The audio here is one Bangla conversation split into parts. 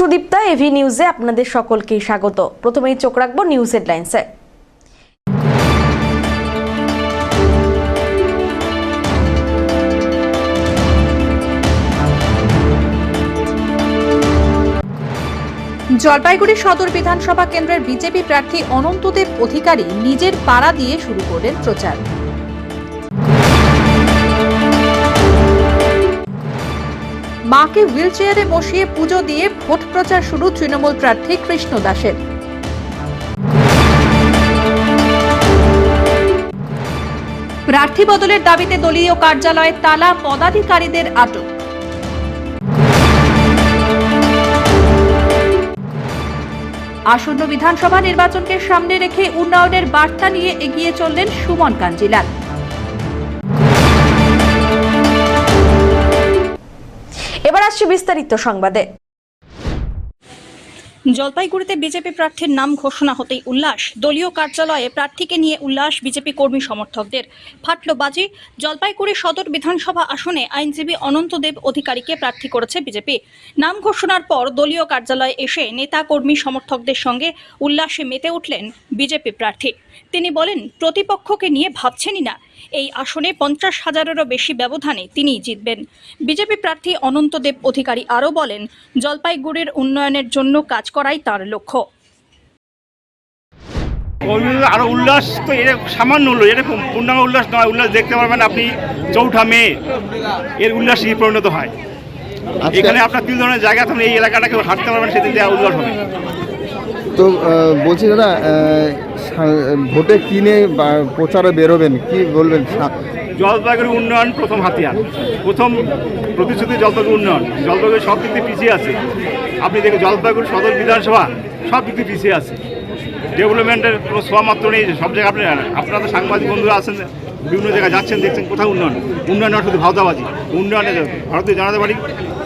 সুদীপ্তা, এভি নিউজে আপনাদের সকলকে স্বাগত। প্রথমেই চোখ রাখবো নিউজ হেডলাইন্সে। জলপাইগুড়ি সদর বিধানসভা কেন্দ্রের বিজেপি প্রার্থী অনন্তদেব অধিকারী নিজের পাড়া দিয়ে শুরু করলেন প্রচার। মাকে হুইলচেয়ারে বসিয়ে পুজো দিয়ে ভোট প্রচার শুরু তৃণমূল প্রার্থী কৃষ্ণ দাসের। প্রার্থী বদলের দাবিতে দলীয় কার্যালয়ে তালা, পদাধিকারীদের আটক। আসন্ন বিধানসভা নির্বাচনকে সামনে রেখে উন্নয়নের বার্তা নিয়ে এগিয়ে চললেন সুমন কাঞ্জিলাল। এবার আসছে বিস্তারিত সংবাদে। জলপাইগুড়িতে বিজেপি প্রার্থীর নাম ঘোষণা হতেই উল্লাস। দলীয় কার্যালয়ে প্রার্থীকে নিয়ে উল্লাস বিজেপি কর্মী সমর্থকদের। ফাটল বাজি। জলপাইগুড়ি সদর বিধানসভা আসনে আইনজীবী অনন্তদেব অধিকারীকে প্রার্থী করেছে বিজেপি। নাম ঘোষণার পর দলীয় কার্যালয়ে এসে নেতা কর্মী সমর্থকদের সঙ্গে উল্লাসে মেতে উঠলেন বিজেপি প্রার্থী। তিনি বলেন, প্রতিপক্ষকে নিয়ে ভাবছেনই না। এই আসনে 50,000-এরও বেশি ব্যবধানে তিনিই জিতবেন। বিজেপি প্রার্থী অনন্তদেব অধিকারী আরও বলেন, জলপাইগুড়ির উন্নয়নের জন্য কাজ করাই তার লক্ষ্য। আরো উল্লাস তো সামান্য হলো, এরকম পূর্ণাঙ্গ উল্লাস নয়। উল্লাস দেখতে পারবেন আপনি 4 মে এর উল্লাসে পরিণত হয়। এখানে আপনার 3 ধরনের জায়গা, আপনি এই এলাকাটাকে হাঁটতে পারবেন, সেদিন দেওয়া উল্লাস হবে। তো বলছি দাদা, ভোটে কিনে প্রচারে বেরোবেন, কি বলবেন? জলপাইগুড়ি উন্নয়ন প্রথম হাতিয়ার, প্রথম প্রতিশ্রুতি জলপাইগুড়ি উন্নয়ন। জলপাইগুড়ি সব দিক দিয়ে পিছিয়ে আছে। আপনি দেখুন, জলপাইগুড়ি সদর বিধানসভা সব দিক দিয়ে পিছিয়ে আছে। ডেভেলপমেন্টের কোনো ছোঁয়া মাত্র নেই। সব জায়গায় আপনারা তো সাংবাদিক বন্ধুরা আছেন, বিভিন্ন জায়গায় যাচ্ছেন, দেখছেন কোথাও উন্নয়ন। উন্নয়ন শুধু ভাওতাবাজি। উন্নয়নে ভারতীয় জনতা পার্টি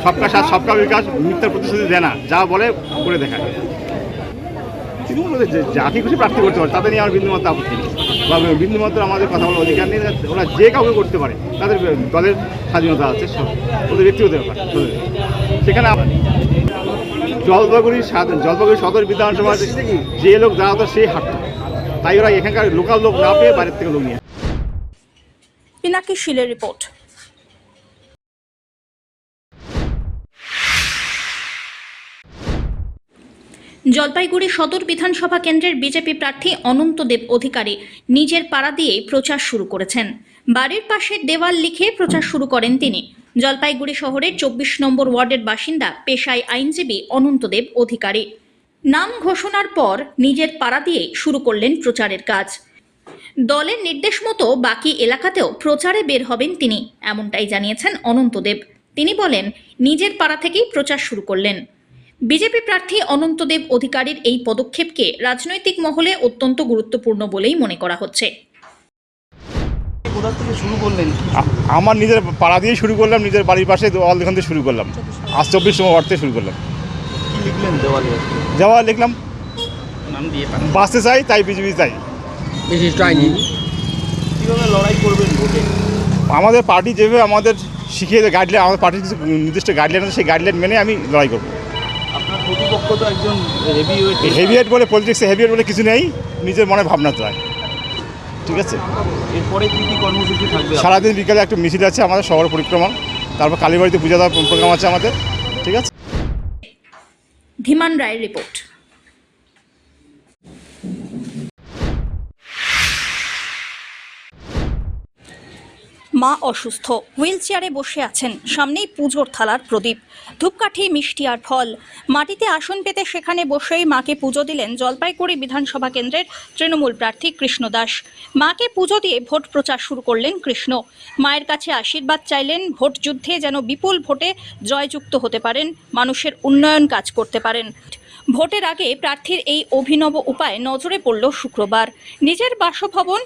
সবকা সাথ সবকা বিকাশ মিথ্যার প্রতিশ্রুতি দেয় না, যা বলে করে দেখায়। জাতি খুশি প্রার্থী করতে পারে, তাদের নিয়ে আমার বিন্দুমাত্র আপত্তি নেই, বা বিন্দুমাত্র আমাদের কথা বলার অধিকার নেই। ওরা যে কাউকে করতে পারে, তাদের দলের স্বাধীনতা আছে, ওদের ব্যক্তিগত ব্যাপার। সেখানে জলপাইগুড়ি সদর বিধানসভা যে লোক দাঁড়াতো সেই হাঁটত, তাই ওরা এখানকার লোকাল লোক না পেয়ে বাইরের থেকে লোক নিয়ে। পিনাকি শিলের রিপোর্ট। জলপাইগুড়ি সদর বিধানসভা কেন্দ্রের বিজেপি প্রার্থী অনন্তদেব অধিকারী নিজের পাড়া দিয়ে প্রচার শুরু করেছেন। বাড়ির পাশে দেওয়াল লিখে প্রচার শুরু করেন তিনি। জলপাইগুড়ি শহরের 24 নম্বর ওয়ার্ডের বাসিন্দা, পেশায় আইনজীবী অনন্তদেব অধিকারী। নাম ঘোষণার পর নিজের পাড়া দিয়ে শুরু করলেন প্রচারের কাজ। দলের নির্দেশ মতো বাকি এলাকাতেও প্রচারে বের হবেন তিনি, এমনটাই জানিয়েছেন অনন্তদেব। তিনি বলেন, নিজের পাড়া থেকেই প্রচার শুরু করলেন। বিজেপি প্রার্থী অনন্তদেব অধিকারীর এই পদক্ষেপকে রাজনৈতিক মহলে অত্যন্ত গুরুত্বপূর্ণ বলেই মনে করা হচ্ছে। আমার নিজের পাড়া দিয়ে শুরু করলাম, নিজের বাড়ির পাশে দেওয়াল দিয়ে শুরু করলাম। আজ 24 নম্বর ওয়ার্ড থেকে শুরু করলাম। দেওয়াল লিখলাম, বাঁচতে চাই, তাই বিজেপি চাই। কিভাবে লড়াই করবেন ভোটে? আমাদের পার্টি যেভাবে আমাদের শিখিয়ে গাইডলাইন, আমাদের পার্টির কিছু নির্দিষ্ট গাইডলাইন আছে, সেই গাইডলাইন মেনে আমি লড়াই করবো। আপনার প্রতিপক্ষ তো একজন হেভিওয়েট বলে, পলিটিক্সে হেভিওয়েট বলে কিছু নেই, নিজের মনে ভাবনা চায়। ঠিক আছে, এরপরে কী কী কর্মসূচি থাকবে? সারাদিন বিকালে একটা মিছিল আছে আমাদের শহর পরিক্রমা, তারপর কালীবাড়িতে পূজা দেওয়ার প্রোগ্রাম আছে আমাদের। ঠিক আছে। ধীমান রায়ের রিপোর্ট। মা অসুস্থ, হুইল চেয়ারে বসে আছেন, সামনেই পুজোর থালার প্রদীপ, ধূপকাঠি, মিষ্টি আর ফল। মাটিতে আসন পেতে সেখানে বসেই মাকে পুজো দিলেন জলপাইগুড়ি বিধানসভা কেন্দ্রের তৃণমূল প্রার্থী কৃষ্ণ দাস। মাকে পুজো দিয়ে ভোট প্রচার শুরু করলেন কৃষ্ণ। মায়ের কাছে আশীর্বাদ চাইলেন, ভোট যুদ্ধে যেন বিপুল ভোটে জয়যুক্ত হতে পারেন, মানুষের উন্নয়ন কাজ করতে পারেন। ভোটের আগে প্রার্থীর এই অভিনব উপায় নজরে পড়ল শুক্রবার। নিজের বাসভবন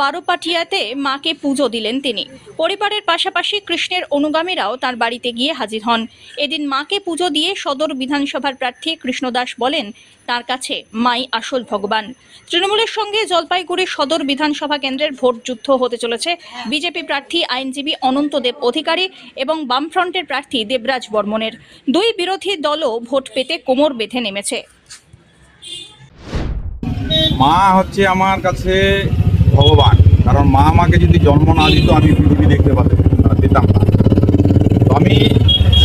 বারোপাটিয়াতে মাকে পুজো দিলেন তিনি। পরিবারের পাশাপাশি কৃষ্ণের অনুগামীরাও তার বাড়িতে গিয়ে হাজির হন। এদিন মাকে পুজো দিয়ে সদর বিধানসভার প্রার্থী কৃষ্ণদাস বলেন, তার কাছে মাই আসল ভগবান। তৃণমূলের সঙ্গে জলপাইগুড়ি সদর বিধানসভা কেন্দ্রের ভোট যুদ্ধ হতে চলেছে বিজেপি প্রার্থী আইনজীবী অনন্ত দেব অধিকারী এবং বামফ্রন্টের প্রার্থী দেবরাজ বর্মনের। দুই বিরোধী দলও ভোট পেতে কোমর বেঁধে নেমেছে। মা হচ্ছে আমার কাছে ভগবান, কারণ মা আমাকে যদি জন্ম না দিত আমি পৃথিবী দেখতে দিতাম না। তো আমি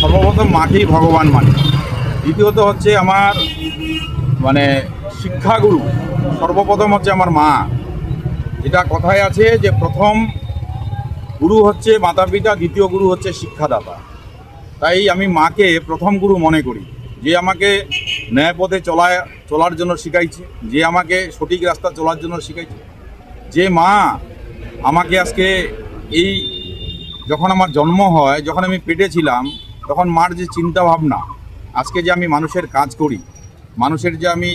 সর্বপ্রথম মাকেই ভগবান মানি। দ্বিতীয়ত হচ্ছে আমার শিক্ষাগুরু সর্বপ্রথম হচ্ছে আমার মা। এটা কথায় আছে যে প্রথম গুরু হচ্ছে মাতা পিতা, দ্বিতীয় গুরু হচ্ছে শিক্ষাদাতা। তাই আমি মাকে প্রথম গুরু মনে করি, যে আমাকে ন্যায়পথে চলার জন্য শিখাইছে, যে আমাকে সঠিক রাস্তা চলার জন্য শিখাইছে, যে মা আমাকে আজকে এই যখন আমার জন্ম হয়, যখন আমি পেটে ছিলাম, তখন মার যে চিন্তা ভাবনা, আজকে যে আমি মানুষের কাজ করি, মানুষের যে আমি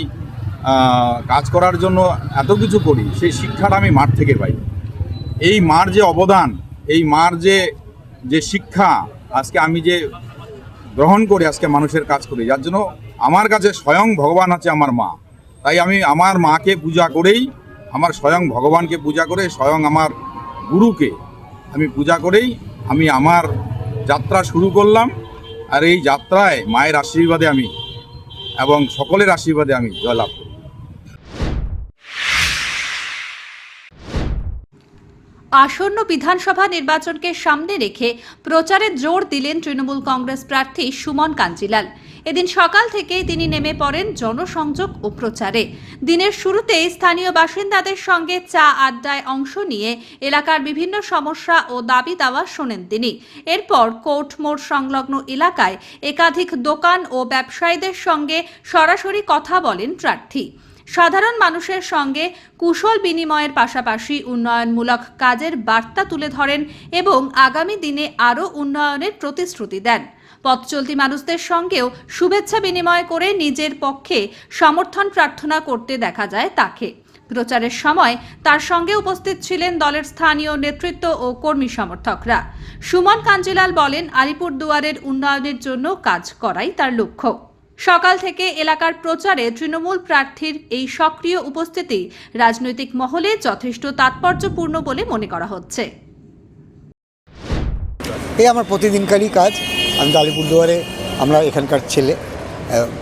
কাজ করার জন্য এত কিছু করি, সেই শিক্ষাটা আমি মার থেকে পাই। এই মার যে অবদান, এই মার যে শিক্ষা আজকে আমি যে গ্রহণ করে আজকে মানুষের কাজ করি, যার জন্য আমার কাছে স্বয়ং ভগবান আছে আমার মা। তাই আমি আমার মাকে পূজা করেই, আমার স্বয়ং ভগবানকে পূজা করে, স্বয়ং আমার গুরুকে আমি পূজা করেই আমি আমার যাত্রা শুরু করলাম। আর এই যাত্রায় মায়ের আশীর্বাদে আমি এবং সকলের আশীর্বাদে আমি জয়লাভ করি। আসন্ন বিধানসভা নির্বাচনকে সামনে রেখে প্রচারে জোর দিলেন তৃণমূল কংগ্রেস প্রার্থী সুমন কাঞ্জিলাল। এদিন সকাল থেকেই তিনি নেমে পড়েন জনসংযোগ ও প্রচারে। দিনের শুরুতেই স্থানীয় বাসিন্দাদের সঙ্গে চা আড্ডায় অংশ নিয়ে এলাকার বিভিন্ন সমস্যা ও দাবি দাওয়া শোনেন তিনি। এরপর কোর্ট মোড় সংলগ্ন এলাকায় একাধিক দোকান ও ব্যবসায়ীদের সঙ্গে সরাসরি কথা বলেন প্রার্থী। সাধারণ মানুষের সঙ্গে কুশল বিনিময়ের পাশাপাশি উন্নয়নমূলক কাজের বার্তা তুলে ধরেন এবং আগামী দিনে আরও উন্নয়নের প্রতিশ্রুতি দেন। পথচলতি মানুষদের সঙ্গেও শুভেচ্ছা বিনিময় করে নিজের পক্ষে সমর্থন প্রার্থনা করতে দেখা যায় তাকে। প্রচারের সময় তার সঙ্গে উপস্থিত ছিলেন দলের স্থানীয় নেতৃত্ব ও কর্মী সমর্থকরা। সুমন কাঞ্জিলাল বলেন, আলিপুরদুয়ারের উন্নয়নের জন্য কাজ করাই তার লক্ষ্য। সকাল থেকে এলাকার প্রচারে তৃণমূল প্রার্থীর এই সক্রিয় উপস্থিতি রাজনৈতিক মহলে যথেষ্ট তাৎপর্যপূর্ণ বলে মনে করা হচ্ছে। এই আমার প্রতিদিনকারই কাজ। আমি আলিপুরদুয়ারে, আমরা এখানকার ছেলে,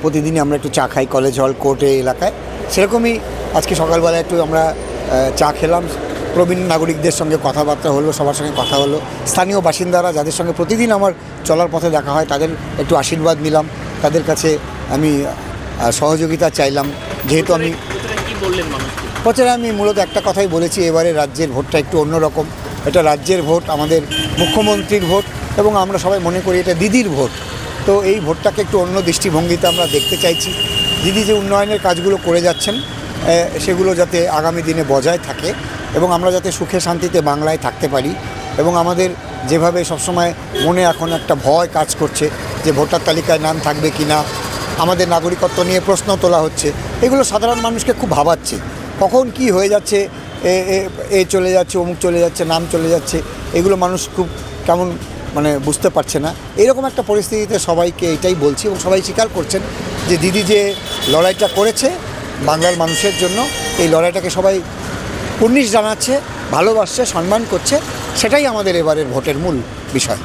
প্রতিদিনই আমরা একটু চা খাই কলেজ হল কোর্টে এলাকায়। সেরকমই আজকে সকালবেলা একটু আমরা চা খেলাম, প্রবীণ নাগরিকদের সঙ্গে কথাবার্তা হলো, সবার সঙ্গে কথা হলো। স্থানীয় বাসিন্দারা যাদের সঙ্গে প্রতিদিন আমার চলার পথে দেখা হয়, তাদের একটু আশীর্বাদ নিলাম, তাদের কাছে আমি সহযোগিতা চাইলাম। যেহেতু আমি প্রচারে আমি মূলত একটা কথাই বলেছি, এবারে রাজ্যের ভোটটা একটু অন্যরকম। এটা রাজ্যের ভোট, আমাদের মুখ্যমন্ত্রীর ভোট, এবং আমরা সবাই মনে করি এটা দিদির ভোট। তো এই ভোটটাকে একটু অন্য দৃষ্টিভঙ্গিতে আমরা দেখতে চাইছি। দিদি যে উন্নয়নের কাজগুলো করে যাচ্ছেন, সেগুলো যাতে আগামী দিনে বজায় থাকে এবং আমরা যাতে সুখে শান্তিতে বাংলায় থাকতে পারি। এবং আমাদের যেভাবে সবসময় মনে এখন একটা ভয় কাজ করছে যে ভোটার তালিকায় নাম থাকবে কি না, আমাদের নাগরিকত্ব নিয়ে প্রশ্ন তোলা হচ্ছে, এগুলো সাধারণ মানুষকে খুব ভাবাচ্ছে। কখন কি হয়ে যাচ্ছে, এ চলে যাচ্ছে, অমুক চলে যাচ্ছে, নাম চলে যাচ্ছে, এগুলো মানুষ খুব কেমন বুঝতে পারছে না। এরকম একটা পরিস্থিতিতে সবাইকে এটাই বলছি, এবং সবাই স্বীকার করছেন যে দিদি যে লড়াইটা করেছে বাংলার মানুষের জন্য, এই লড়াইটাকে সবাই কুর্নিশ জানাচ্ছে, ভালোবাসছে, সম্মান করছে। সেটাই আমাদের এবারের ভোটের মূল বিষয়।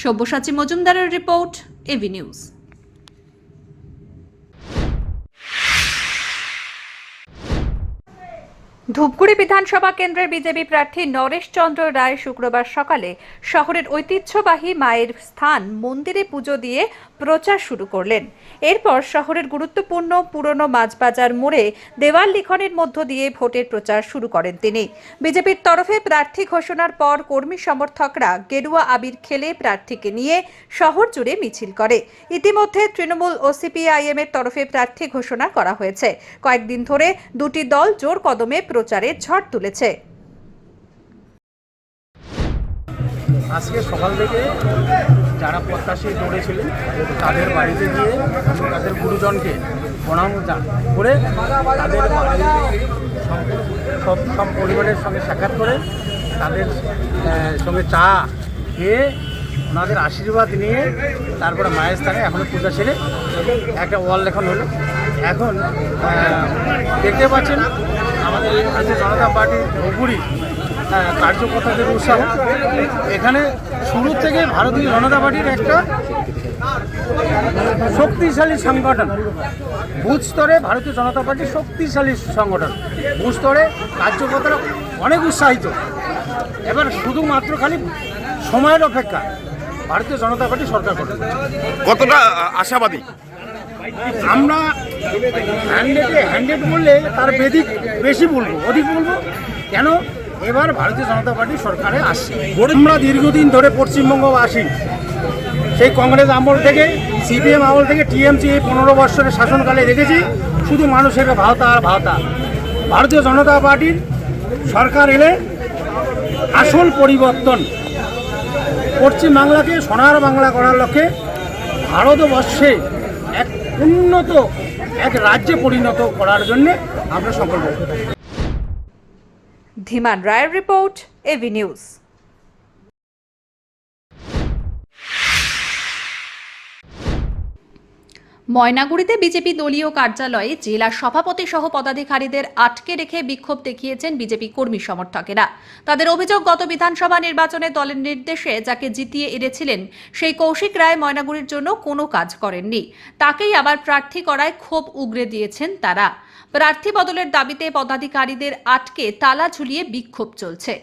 সব্যসাচী মজুমদারের রিপোর্ট, এভি নিউজ। ধূপগুড়ি বিধানসভা কেন্দ্রের বিজেপি প্রার্থী নরেশ চন্দ্র রায় শুক্রবার সকালে শহরের ঐতিহ্যবাহী মায়ের স্থান মন্দিরে পুজো দিয়ে প্রচার শুরু করলেন। এরপর শহরের গুরুত্বপূর্ণ পুরনো মাছবাজার মোড়ে দেওয়াল লিখনের মধ্য দিয়ে ভোটের প্রচার শুরু করেন তিনি। বিজেপির তরফে প্রার্থী ঘোষণার পর কর্মী সমর্থকরা গেরুয়া আবির খেলে প্রার্থীকে নিয়ে শহর জুড়ে মিছিল করে। ইতিমধ্যে তৃণমূল ও সিপিআইএম এর তরফে প্রার্থী ঘোষণা করা হয়েছে। কয়েকদিন ধরে দুটি দল জোর কদমে প্রচারে ঝড় তুলেছে। আজকে সকাল থেকে যারা প্রত্যাশী দৌড়েছিলেন তাদের বাড়িতে গিয়ে তাদের গুরুজনকে প্রণাম করে তাদের বাড়িতে সব পরিবারের সঙ্গে সাক্ষাৎ করে তাদের সঙ্গে চা খেয়ে ওনাদের আশীর্বাদ নিয়ে তারপরে মায়ের স্থানে এখনও পূজা সেরে একটা ওয়াল লেখন হলো। এখন দেখতে পাচ্ছেন আমাদের ভারতীয় জনতা পার্টির ধুপগুড়ি কার্যকর্তাদের উৎসাহ। এখানে শুরু থেকে ভারতীয় জনতা পার্টির একটা শক্তিশালী সংগঠন, বুথ স্তরে ভারতীয় জনতা পার্টির শক্তিশালী সংগঠন, বুথ স্তরে কার্যকর্তারা অনেক উৎসাহিত। এবার শুধুমাত্র খালি সময়ের অপেক্ষা ভারতীয় জনতা পার্টি সরকার গঠন। কতটা আশাবাদী? আমরা 100 বললে তার বেশি বলবো, অধিক বলবো। কেন? এবার ভারতীয় জনতা পার্টি সরকারে আসছে। আমরা দীর্ঘদিন ধরে পশ্চিমবঙ্গবাসী সেই কংগ্রেস আমল থেকে সিপিএম আমল থেকে টিএমসি এই 15 বছরের শাসনকালে দেখেছি শুধু মানুষের ভাওতা আর ভাওতা। ভারতীয় জনতা পার্টির সরকার এলে আসল পরিবর্তন, পশ্চিমবাংলাকে সোনার বাংলা করার লক্ষ্যে ভারতবর্ষে এক উন্নত এক রাজ্যে পরিণত করার জন্য আমরা সংকল্প। ধীমান রায়ের রিপোর্ট, এভি নিউজ। ময়নাগুড়িতে বিজেপি দলীয় কার্যালয়ে জেলা সভাপতি সহ পদাধিকারীদের আটকে রেখে বিক্ষোভ দেখিয়েছেন বিজেপি কর্মী সমর্থকেরা। তাদের অভিযোগ, গত বিধানসভা নির্বাচনে দলের নির্দেশে যাকে জিতিয়ে এনেছিলেন সেই কৌশিক রায় ময়নাগুড়ির জন্য কোনো কাজ করেননি, তাকেই আবার প্রার্থী করায় ক্ষোভ উগরে দিয়েছেন তারা। প্রার্থী বদলের দাবিতে পদাধিকারীদের আটকে তালা ঝুলিয়ে বিক্ষোভ চলছে।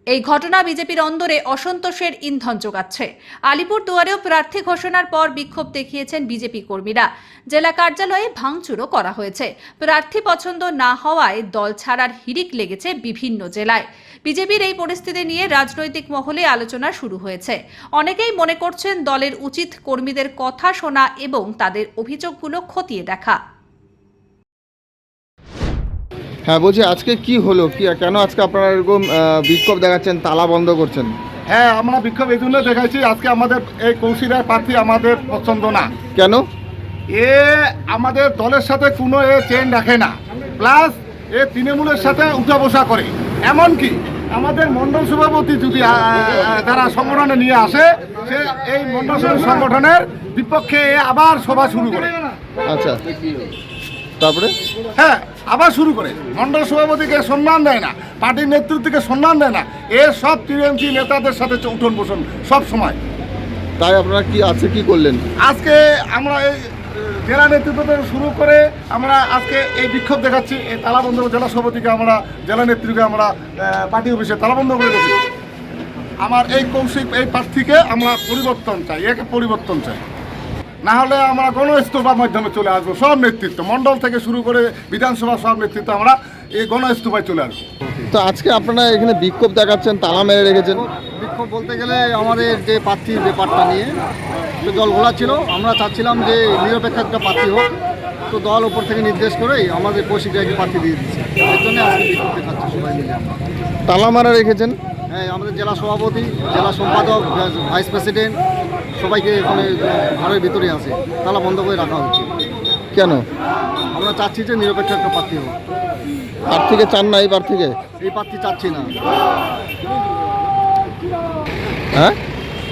এই ঘটনা বিজেপির অন্দরে অসন্তোষের ইন্ধন যোগাচ্ছে। আলিপুরদুয়ারেও প্রার্থী ঘোষণার পর বিক্ষোভ দেখিয়েছেন বিজেপি কর্মীরা। জেলা কার্যালয়ে ভাঙচুরও করা হয়েছে। প্রার্থী পছন্দ না হওয়ায় দল ছাড়ার হিড়িক লেগেছে বিভিন্ন জেলায়। বিজেপির এই পরিস্থিতি নিয়ে রাজনৈতিক মহলে আলোচনা শুরু হয়েছে। অনেকেই মনে করছেন দলের উচিত কর্মীদের কথা শোনা এবং তাদের অভিযোগগুলো খতিয়ে দেখা। হ্যাঁ, বলছি আজকে কি হলো, কি কেন আজকে আপনারা এরকম বিক্ষোভ দেখাচ্ছেন, তালা বন্ধ করছেন? হ্যাঁ, আমরা বিক্ষোভ এই জন্য দেখাইছি, আজকে আমাদের এই কৌশিকের প্রার্থী আমাদের পছন্দ না। কেন? এ আমাদের দলের সাথে কোনো চেন রাখে না, প্লাস এ তৃণমূলের সাথে উঠা বসা করে। এমনকি আমাদের মণ্ডল সভাপতি যদি তারা সংগঠনে নিয়ে আসে, সে এই মণ্ডল সংগঠনের বিপক্ষে আবার সভা শুরু করে। আচ্ছা, তারপরে হ্যাঁ, আবার শুরু করে। মণ্ডল সভাপতিকে সম্মান দেয় না, পার্টির নেতৃত্বকে সম্মান দেয় না। এ সব টিএমসি নেতাদের সাথে উঠোন বসন সব সময়। তাই আপনারা কি আজকে কি করলেন? আজকে আমরা এই জেলা নেতৃত্ব থেকে শুরু করে আমরা আজকে এই বিক্ষোভ দেখাচ্ছি। এই তালাবন্ধ জেলা সভাপতিকে আমরা, জেলা নেতৃত্বকে আমরা পার্টি অফিসে তালাবন্ধ করে দিচ্ছি। আমার এই কৌশিক এই প্রার্থীকে আমরা পরিবর্তন চাই, একে পরিবর্তন চাই। না হলে আমরা গণ ইস্তফার মাধ্যমে চলে আসবো। সব নেতৃত্ব, মণ্ডল থেকে শুরু করে বিধানসভা সব নেতৃত্ব আমরা এই গণ ইস্তফায় চলে আসবো। তো আজকে আপনারা এখানে বিক্ষোভ দেখাচ্ছেন, তালা মেরে রেখেছেন। বিক্ষোভ বলতে গেলে আমাদের যে প্রার্থীর ব্যাপারটা নিয়ে তো দল ঘোলা ছিল, আমরা চাচ্ছিলাম যে নিরপেক্ষ একটা প্রার্থী হোক। তো দল উপর থেকে নির্দেশ করেই আমাদের কৌশিক রায়কে প্রার্থী দিয়ে দিচ্ছে। এর জন্য আজকে বিক্ষোভ দেখাচ্ছি সবাই মিলে। তালা মারা রেখেছেন? হ্যাঁ, আমাদের জেলা সভাপতি, জেলা সম্পাদক, ভাইস প্রেসিডেন্ট সবাইকে এখানে ঘরের ভিতরে আছে, তালা বন্ধ করে রাখা হচ্ছে। কেন? আমরা চাচ্ছি যে নিরপেক্ষ একটা প্রার্থী হোক। প্রার্থীকে চান না? এই প্রার্থীকে, এই প্রার্থী চাচ্ছি না। হ্যাঁ,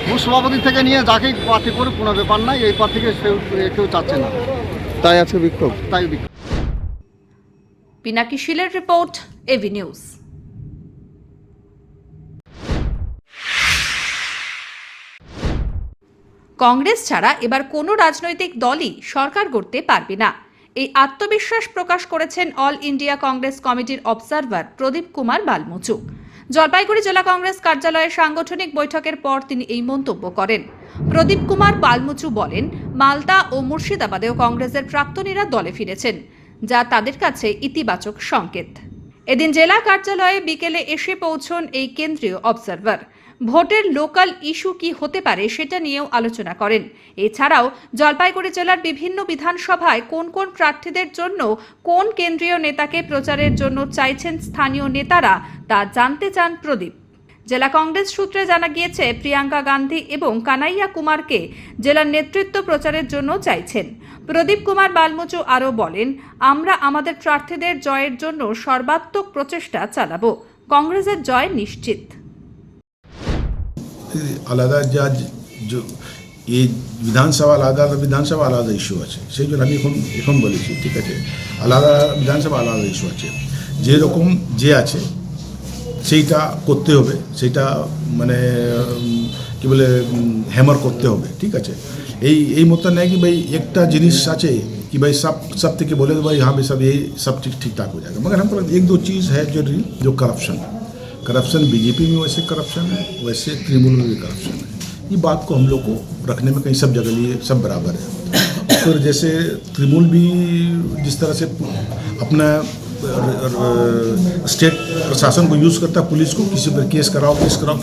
বুথ সভাপতি থেকে নিয়ে যাকেই প্রার্থী করুক কোনো ব্যাপার নাই, এই প্রার্থীকে কেউ চাচ্ছে না, তাই আজকে বিক্ষোভ। তাই বিক্ষোভ। পিনাকি শিলের রিপোর্ট, এভি নিউজ। কংগ্রেস ছাড়া এবার কোনো রাজনৈতিক দলই সরকার গড়তে পারবে না, এই আত্মবিশ্বাস প্রকাশ করেছেন অল ইন্ডিয়া কংগ্রেস কমিটির অবজারভার প্রদীপ কুমার বালমুচু। জলপাইগুড়ি জেলা কংগ্রেস কার্যালয়ে সাংগঠনিক বৈঠকের পর তিনি এই মন্তব্য করেন। প্রদীপ কুমার বালমুচু বলেন, মালদা ও মুর্শিদাবাদেও কংগ্রেসের প্রাক্তনীরা দলে ফিরেছেন, যা তাদের কাছে ইতিবাচক সংকেত। এদিন জেলা কার্যালয়ে বিকেলে এসে পৌঁছন এই কেন্দ্রীয় অবজারভার। ভোটের লোকাল ইস্যু কি হতে পারে সেটা নিয়েও আলোচনা করেন। এছাড়াও জলপাইগুড়ি জেলার বিভিন্ন বিধানসভায় কোন কোন প্রার্থীদের জন্য কোন কেন্দ্রীয় নেতাকে প্রচারের জন্য চাইছেন স্থানীয় নেতারা তা জানতে চান প্রদীপ। জেলা কংগ্রেস সূত্রে জানা গিয়েছে, প্রিয়াঙ্কা গান্ধী এবং কানাইয়া কুমারকে জেলার নেতৃত্ব প্রচারের জন্য চাইছেন। প্রদীপ কুমার বালমুচু আরও বলেন, আমরা আমাদের প্রার্থীদের জয়ের জন্য সর্বাত্মক প্রচেষ্টা চালাবো। কংগ্রেসের জয় নিশ্চিত। আলাদা জাজ এই বিধানসভা আলাদা ইস্যু আছে, সেই জন্য আমি এখন বলেছি, ঠিক আছে, আলাদা বিধানসভা আলাদা ইস্যু আছে, যেরকম যে আছে সেইটা করতে হবে, সেইটা মানে কি বলে হ্যামার করতে হবে, ঠিক আছে। এই মতো নেই कि भाई একটা জিনিস আছে कि भाई सब থেকে बोले तो भाई हाँ भाई सब ठीक ठाक हो जाएगा, मगर हमको एक दो चीज़ है जो करप्शन बीजेपी में वैसे करप्शन है, वैसे तृणमूल में भी करप्शन है। ये बात को हम लोग को रखने में कहीं सब जगह लिए सब बराबर है। फिर जैसे तृणमूल भी जिस तरह से अपना स्टेट प्रशासन को यूज़ करता है, पुलिस को किसी पर केस कराओ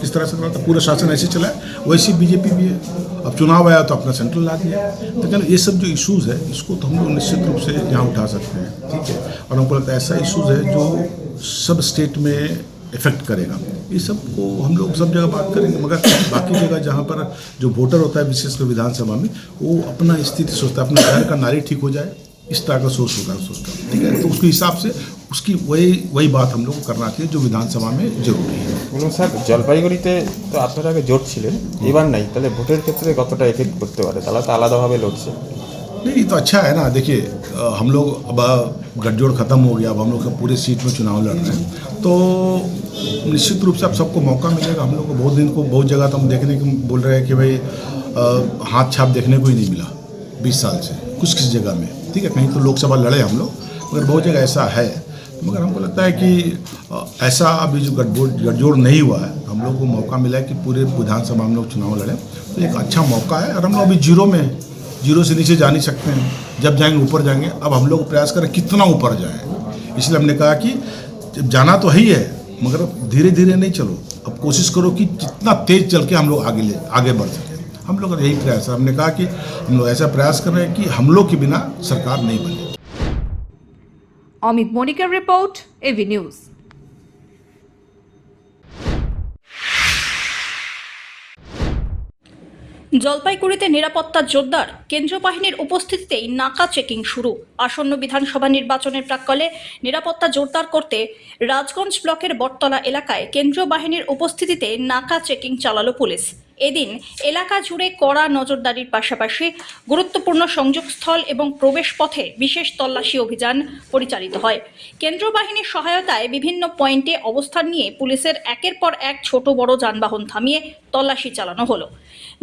किस तरह से कराओ, पूरा शासन ऐसे चला है, वैसे बीजेपी भी है। अब चुनाव आया तो अपना सेंट्रल ला दिया, लेकिन ये सब जो इश्यूज़ है इसको तो हम लोग निश्चित रूप से यहाँ उठा सकते हैं, ठीक है। और हमको लगता है ऐसा इश्यूज़ है जो सब स्टेट में इफेक्ट करेगा, ये सब को हम लोग सब जगह बात करेंगे, मगर बाकी जगह जहाँ पर जो वोटर होता है विशेषकर विधानसभा में, वो अपना स्थिति सोचता है, अपना घर का नारी ठीक हो जाए, इस तरह का सोचता है, ठीक है। तो उसके हिसाब से उसकी वही बात हम लोग को करना चाहिए जो विधानसभा में जरूरी है। বলুন স্যার, জলপাইগুড়িতে তো আপনারা আগে জোট ছিলেন, এবার নাই, তাহলে ভোটের ক্ষেত্রে কতটা এফেক্ট করতে পারে? তারা তো আলাদাভাবে লড়ছে। नहीं, ये तो अच्छा है ना। देखिए, हम लोग अब गठजोड़ ख़त्म हो गया, अब हम लोग पूरे सीट में चुनाव लड़ रहे हैं, तो निश्चित रूप से अब सबको मौका मिलेगा। हम लोग को बहुत जगह तो हम देखने को बोल रहे हैं कि भाई हाथ छाप देखने को ही नहीं मिला 20 साल से कुछ जगह में, ठीक है। कहीं तो लोकसभा लड़े हम लोग, मगर बहुत जगह ऐसा है। मगर हमको लगता है कि ऐसा अभी जो गठजोड़ नहीं हुआ है, हम लोग को मौका मिला है कि पूरे विधानसभा हम लोग चुनाव लड़ें, तो एक अच्छा मौका है। और हम लोग अभी जीरो से नीचे जा नहीं सकते हैं, जब जाएंगे ऊपर जाएंगे। अब हम लोग प्रयास करें कितना ऊपर जाएं, इसलिए हमने कहा कि जब जाना तो है ही है, मगर धीरे धीरे नहीं चलो, अब कोशिश करो कि जितना तेज चल के हम लोग आगे बढ़ सकें। हम लोग का यही प्रयास है। हमने कहा कि हम लोग ऐसा प्रयास कर रहे हैं कि हम लोग के बिना सरकार नहीं बने। অমিত মনিকের রিপোর্ট, এভি নিউজ। জলপাইগুড়িতে নিরাপত্তা জোরদার, কেন্দ্রীয় বাহিনীর উপস্থিতিতেই নাকা চেকিং শুরু। আসন্ন বিধানসভা নির্বাচনের প্রাক্কালে নিরাপত্তা জোরদার করতে রাজগঞ্জ ব্লকের বটতলা এলাকায় কেন্দ্রীয় বাহিনীর উপস্থিতিতে নাকা চেকিং চালালো পুলিশ। এদিন এলাকা জুড়ে কড়া নজরদারির পাশাপাশি গুরুত্বপূর্ণ সংযোগস্থল এবং প্রবেশ পথে বিশেষ তল্লাশি অভিযান পরিচালিত হয়। কেন্দ্রীয় বাহিনীর সহায়তায় বিভিন্ন পয়েন্টে অবস্থান নিয়ে পুলিশের একের পর এক ছোট বড় যানবাহন থামিয়ে তল্লাশি চালানো হলো।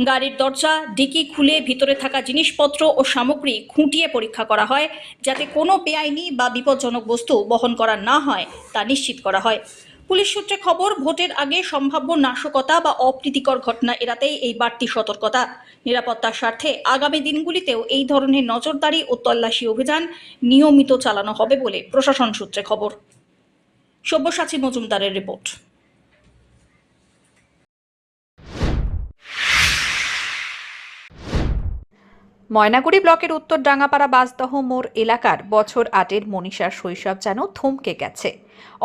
গাড়ির দরজা ডিকি খুলে ভিতরে থাকা জিনিসপত্র ও সামগ্রী খুঁটিয়ে পরীক্ষা করা হয়, যাতে কোনো বেআইনি বা বিপজ্জনক বস্তু বহন করা না হয় তা নিশ্চিত করা হয়। পুলিশ সূত্রে খবর, ভোটের আগে সম্ভাব্য নাশকতা বা অপ্রীতিকর ঘটনা এড়াতেই এই বাড়তি সতর্কতা। নিরাপত্তার স্বার্থে আগামী দিনগুলিতেও এই ধরনের নজরদারি ও তল্লাশি অভিযান নিয়মিত চালানো হবে বলে প্রশাসন সূত্রে খবর। সব্যসাচী মজুমদারের রিপোর্ট। ময়নাগুড়ি ব্লকের উত্তর ডাঙ্গাপাড়া বাসদহ মোড় এলাকার বছর 8-এর মনীষার শৈশব যেন থমকে গেছে।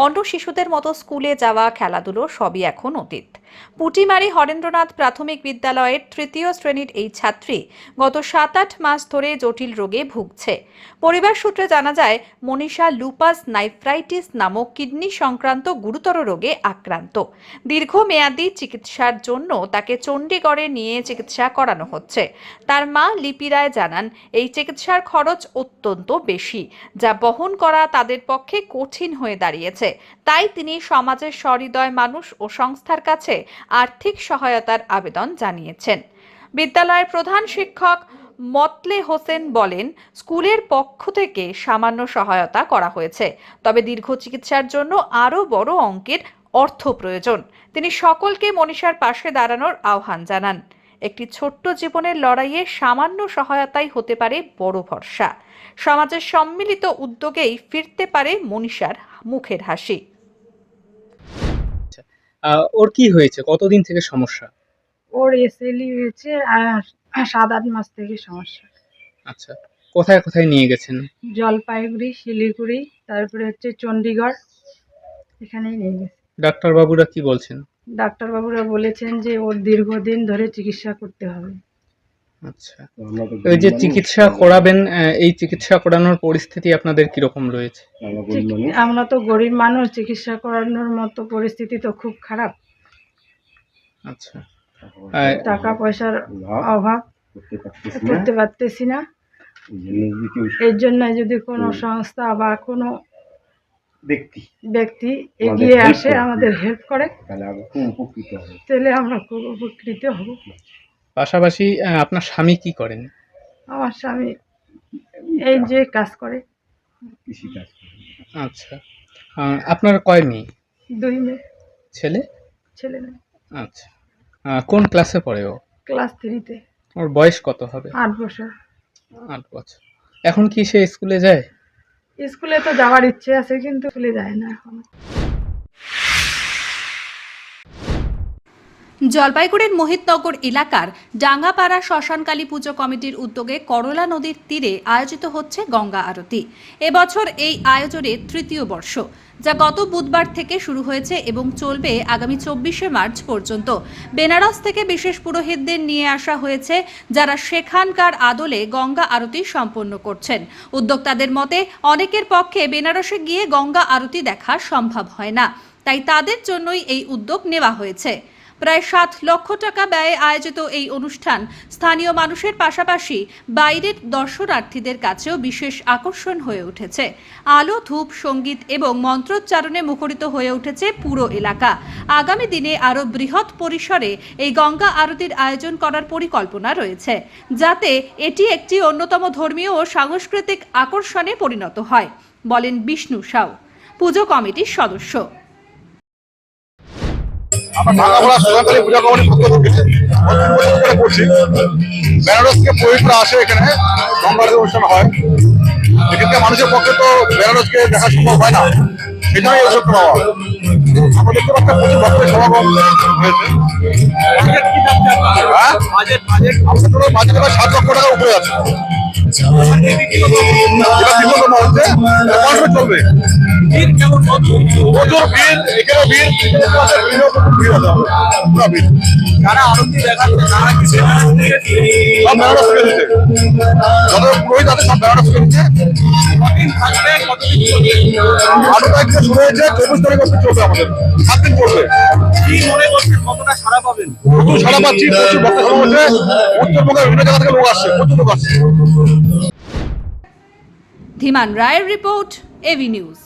অন্য শিশুদের মতো স্কুলে যাওয়া, খেলাধুলো সবই এখন অতীত। পুটিমারি হরেন্দ্রনাথ প্রাথমিক বিদ্যালয়ের তৃতীয় শ্রেণীর এই ছাত্রী গত 7-8 মাস ধরে জটিল রোগে ভুগছে। পরিবার সূত্রে জানা যায়, মনীষা লুপাস নাইফ্রাইটিস নামক কিডনি সংক্রান্ত গুরুতর রোগে আক্রান্ত। দীর্ঘমেয়াদী চিকিৎসার জন্য তাকে চণ্ডীগড়ে নিয়ে চিকিৎসা করানো হচ্ছে। তার মা লিপি রায় জানান, এই চিকিৎসার খরচ অত্যন্ত বেশি, যা বহন করা তাদের পক্ষে কঠিন হয়ে দাঁড়িয়েছে। তাই তিনি সমাজের সহৃদয় মানুষ ও সংস্থার কাছে আর্থিক সহায়তার আবেদন জানিয়েছেন। বিদ্যালয়ের প্রধান শিক্ষক মতলে হোসেন বলেন, স্কুলের পক্ষ থেকে সামান্য সহায়তা করা হয়েছে, তবে দীর্ঘ চিকিৎসার জন্য আরও বড় অঙ্কের অর্থ প্রয়োজন। তিনি সকলকে মনীষার পাশে দাঁড়ানোর আহ্বান জানান। একটি ছোট্ট জীবনের লড়াইয়ে সামান্য সহায়তাই হতে পারে বড় ভরসা। সমাজের সম্মিলিত উদ্যোগেই ফিরতে পারে মনীষার মুখের হাসি। ওর কি হয়েছে? কতদিন থেকে সমস্যা? ওর এসএলই হয়েছে আর 7-8 মাস থেকে সমস্যা। আচ্ছা, কোথায় কোথায় নিয়ে গেছেন? জলপাইগুড়ি, শিলিগুড়ি, তারপরে হচ্ছে চণ্ডীগড়, এখানেই নিয়ে গেছে। ডাক্তারবাবুরা কি বলছেন? ডাক্তারবাবুরা বলেছেন যে ওর দীর্ঘদিন ধরে চিকিৎসা করতে হবে। আচ্ছা, ওই যে চিকিৎসা করাবেন, এই চিকিৎসা করানোর পরিস্থিতি আপনাদের কিরকম রয়েছে? আমরা তো গরিব মানুষ, চিকিৎসা করানোর মতো পরিস্থিতি তো খুব খারাপ। আচ্ছা, টাকা পয়সার অভাব, করতে পারতেছি না। এর জন্য যদি কোনো সংস্থা বা কোনো ব্যক্তি এগিয়ে আসে আমাদের হেল্প করে তাহলে আমরা খুব উপকৃত হব। পাশাপাশি আপনার স্বামী কি করেন? আমার স্বামী এই যে কাজ করে। আচ্ছা, আপনার কয় মেয়ে? 2 মেয়ে। ছেলে না। আচ্ছা, কোন ক্লাসে পড়ে ও? ক্লাস 3-তে। ওর বয়স কত হবে? 8 বছর। 8 বছর। এখন কি সে স্কুলে যায়? স্কুলে তো যাওয়ার ইচ্ছে আছে কিন্তু স্কুলে যায় না এখন। জলপাইগুড়ির মোহিতনগর এলাকার ডাঙ্গাপাড়া শ্মশানকালী পুজো কমিটির উদ্যোগে করলা নদীর তীরে আয়োজিত হচ্ছে গঙ্গা আরতি। এবছর এই আয়োজনের তৃতীয় বর্ষ, যা গত বুধবার থেকে শুরু হয়েছে এবং চলবে আগামী 24শে মার্চ পর্যন্ত। বেনারস থেকে বিশেষ পুরোহিতদের নিয়ে আসা হয়েছে, যারা সেখানকার আদলে গঙ্গা আরতি সম্পন্ন করছেন। উদ্যোক্তাদের মতে অনেকের পক্ষে বেনারসে গিয়ে গঙ্গা আরতি দেখা সম্ভব হয় না, তাই তাদের জন্যই এই উদ্যোগ নেওয়া হয়েছে। প্রায় 7 লক্ষ টাকা ব্যয়ে আয়োজিত এই অনুষ্ঠান স্থানীয় মানুষের পাশাপাশি বাইরের দর্শনার্থীদের কাছেও বিশেষ আকর্ষণ হয়ে উঠেছে। আলো, ধূপ, সঙ্গীত এবং মন্ত্রোচ্চারণে মুখরিত হয়ে উঠেছে পুরো এলাকা। আগামী দিনে আরও বৃহৎ পরিসরে এই গঙ্গা আরতির আয়োজন করার পরিকল্পনা রয়েছে, যাতে এটি একটি অন্যতম ধর্মীয় ও সাংস্কৃতিক আকর্ষণে পরিণত হয়, বলেন বিষ্ণু সাউ, পুজো কমিটির সদস্য। বেনারস থেকে পুরোহিতরা আসে, এখানে গঙ্গা আরতি অনুষ্ঠান হয়। এক্ষেত্রে মানুষের পক্ষে তো বেনারসকে দেখা সম্ভব হয় না, সেটাই এই উদ্যোগ নেওয়া। আমরা দেখতে পাচ্ছি প্রচুর ভক্তের সমাগম হয়েছে। বাজেট 7 লক্ষ টাকার উপরে আছে। চলবে প্রচুর ভিড়, এখানে ভিড় যারা আরতি দেখাচ্ছে তারা কি সব বেনারস থেকে দিচ্ছে, যত পুরোহিত আছে সব বেনারস থেকে দিচ্ছে। আরো তারিখে শুরু হয়েছে, 24 তারিখ অব্দি চলবে, আমাদের 7 দিন চলবে। কি মনে করছেন, কতটা সাড়া পাবেন? প্রচুর সাড়া পাচ্ছি, প্রচুর ভক্ত সমাগম হচ্ছে। উত্তরবঙ্গের বিভিন্ন জায়গা থেকে লোক আসছে, প্রচুর লোক আসছে। ধীমান রায়ের report, AV News.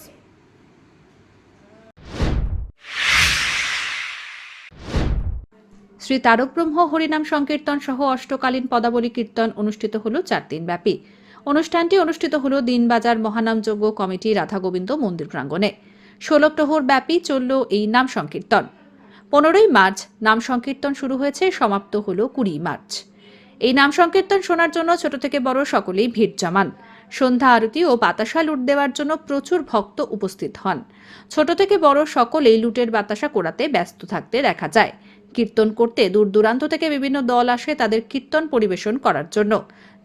Shri Tarak Brahma হরিনাম সংকীর্তন সহ অষ্টকালীন পদাবলী কীর্তন অনুষ্ঠিত হল 4 দিন ব্যাপী। অনুষ্ঠানটি অনুষ্ঠিত হল দিনবাজার মহানামযজ্ঞ কমিটি রাধা গোবিন্দ মন্দির প্রাঙ্গণে। 16 প্রহর ব্যাপী চলল এই নাম সংকীর্তন। 15ই মার্চ নাম সংকীর্তন শুরু হয়েছে, সমাপ্ত হল 20 মার্চ। এই নাম সংকীর্তন শোনার জন্য ছোট থেকে বড় সকলেই ভিড় জমান। সন্ধ্যা আরতি ও বাতাসা লুট দেওয়ার জন্য প্রচুর ভক্ত উপস্থিত হন। ছোট থেকে বড় সকলেই লুটের বাতাসা কোড়াতে ব্যস্ত থাকতে দেখা যায়। কীর্তন করতে দূর দূরান্ত থেকে বিভিন্ন দল আসে তাদের কীর্তন পরিবেশন করার জন্য।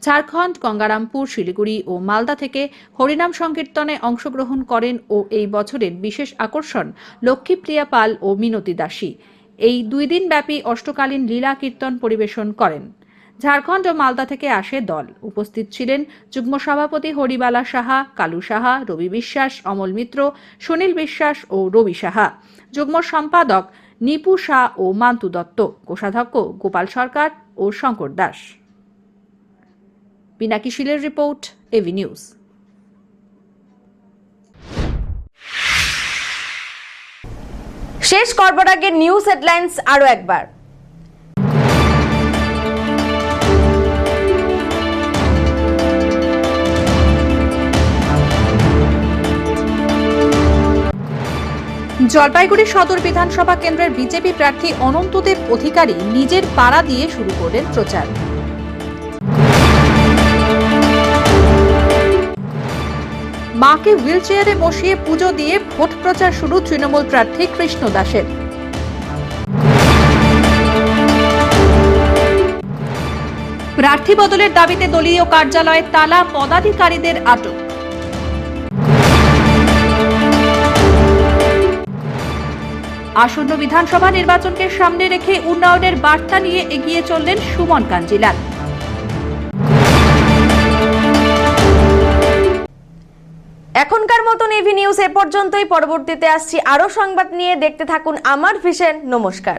ঝাড়খণ্ড, গঙ্গারামপুর, শিলিগুড়ি ও মালদা থেকে হরিনাম সংকীর্তনে অংশগ্রহণ করেন ও এই বছরের বিশেষ আকর্ষণ লক্ষ্মীপ্রিয়া পাল ও মিনতি দাসী এই 2 দিন ব্যাপী অষ্টকালীন লীলা কীর্তন পরিবেশন করেন। ঝাড়খণ্ড ও মালদা থেকে আসে দল। উপস্থিত ছিলেন যুগ্ম সভাপতি হরিবালা সাহা, কালু সাহা, রবি বিশ্বাস, অমল মিত্র, সুনীল বিশ্বাস ও রবি সাহা, যুগ্ম সম্পাদক নিপু শাহ ও মান্তু দত্ত, কোষাধ্যক্ষ গোপাল সরকার ও শঙ্কর দাস। পিনাকি শীলের রিপোর্ট, এভি নিউজ। শেষ করবার আগে নিউজ হেডলাইন্স আরো একবার। জলপাইগুড়ি সদর বিধানসভা কেন্দ্রের বিজেপি প্রার্থী অনন্তদেব অধিকারী নিজের পাড়া দিয়ে শুরু করলেন প্রচার। মাকে হুইলচেয়ারে বসিয়ে পুজো দিয়ে ভোট প্রচার শুরু তৃণমূল প্রার্থী কৃষ্ণ দাসের। প্রার্থী বদলের দাবিতে দলীয় কার্যালয়ে তালা, পদাধিকারীদের আটক। আসন্ন বিধানসভা নির্বাচনকে সামনে রেখে উন্নয়নের বার্তা নিয়ে এগিয়ে চললেন সুমন কাঞ্জিলাল। এখনকার মতন এভি নিউজ এ পর্যন্তই। পরবর্তীতে আসছি আরো সংবাদ নিয়ে। দেখতে থাকুন আমার ভিশন। নমস্কার।